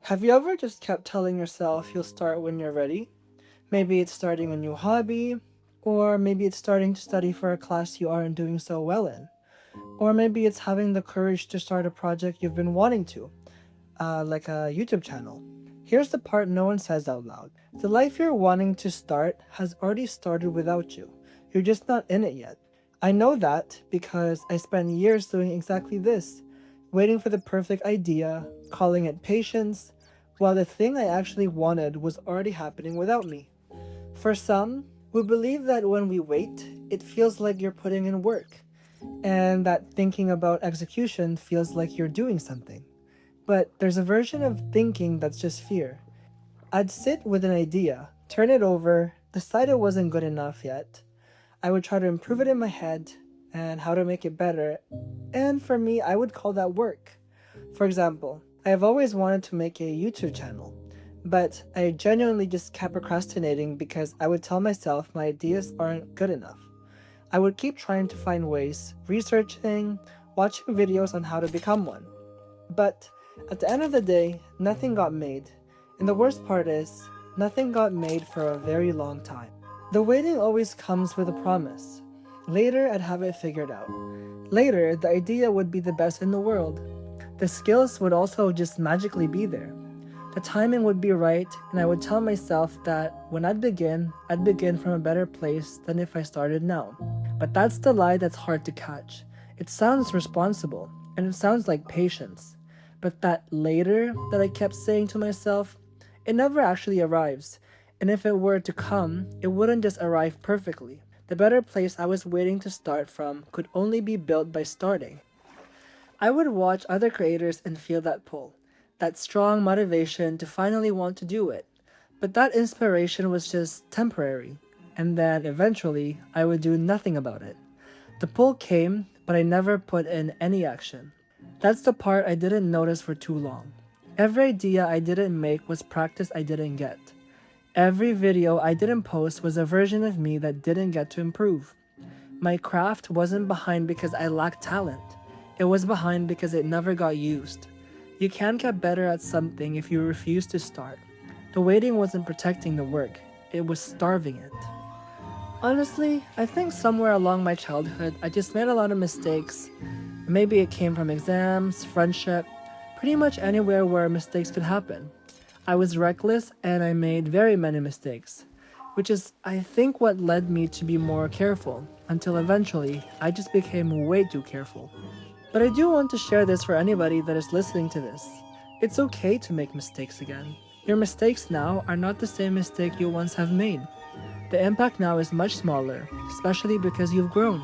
Have you ever just kept telling yourself you'll start when you're ready? Maybe it's starting a new hobby, or maybe it's starting to study for a class you aren't doing so well in, or maybe it's having the courage to start a project you've been wanting to, like a YouTube channel. Here's the part no one says out loud: the life you're wanting to start has already started without you. You're just not in it yet. I know that because I spent years doing exactly this, waiting for the perfect idea, calling it patience, while the thing I actually wanted was already happening without me. For some, we believe that when we wait, it feels like you're putting in work, and that thinking about execution feels like you're doing something. But there's a version of thinking that's just fear. I'd sit with an idea, turn it over, decide it wasn't good enough yet. I would try to improve it in my head and how to make it better. And for me, I would call that work. For example, I have always wanted to make a YouTube channel, but I genuinely just kept procrastinating because I would tell myself my ideas aren't good enough. I would keep trying to find ways, researching, watching videos on how to become one. But at the end of the day, nothing got made. And the worst part is, nothing got made for a very long time. The waiting always comes with a promise. Later, I'd have it figured out. Later, the idea would be the best in the world. The skills would also just magically be there. The timing would be right, and I would tell myself that when I'd begin from a better place than if I started now. But that's the lie that's hard to catch. It sounds responsible, and it sounds like patience. But that later that I kept saying to myself, it never actually arrives. And if it were to come, it wouldn't just arrive perfectly. The better place I was waiting to start from could only be built by starting. I would watch other creators and feel that pull, that strong motivation to finally want to do it. But that inspiration was just temporary, and then eventually I would do nothing about it. The pull came, but I never put in any action. That's the part I didn't notice for too long. Every idea I didn't make was practice I didn't get. Every video I didn't post was a version of me that didn't get to improve. My craft wasn't behind because I lacked talent. It was behind because it never got used. You can't get better at something if you refuse to start. The waiting wasn't protecting the work, it was starving it. Honestly, I think somewhere along my childhood, I just made a lot of mistakes. Maybe it came from exams, friendship, pretty much anywhere where mistakes could happen. I was reckless and I made very many mistakes, which is, I think, what led me to be more careful, until eventually I just became way too careful. But I do want to share this for anybody that is listening to this. It's okay to make mistakes again. Your mistakes now are not the same mistake you once have made. The impact now is much smaller, especially because you've grown.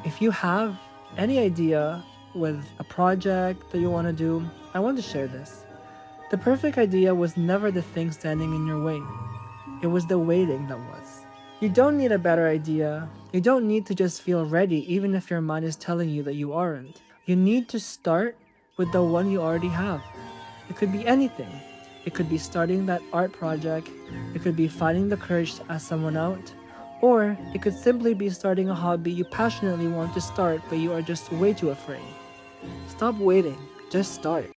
If you have any idea with a project that you want to do, I want to share this. The perfect idea was never the thing standing in your way. It was the waiting that was. You don't need a better idea. You don't need to just feel ready even if your mind is telling you that you aren't. You need to start with the one you already have. It could be anything. It could be starting that art project. It could be finding the courage to ask someone out. Or it could simply be starting a hobby you passionately want to start but you are just way too afraid. Stop waiting. Just start.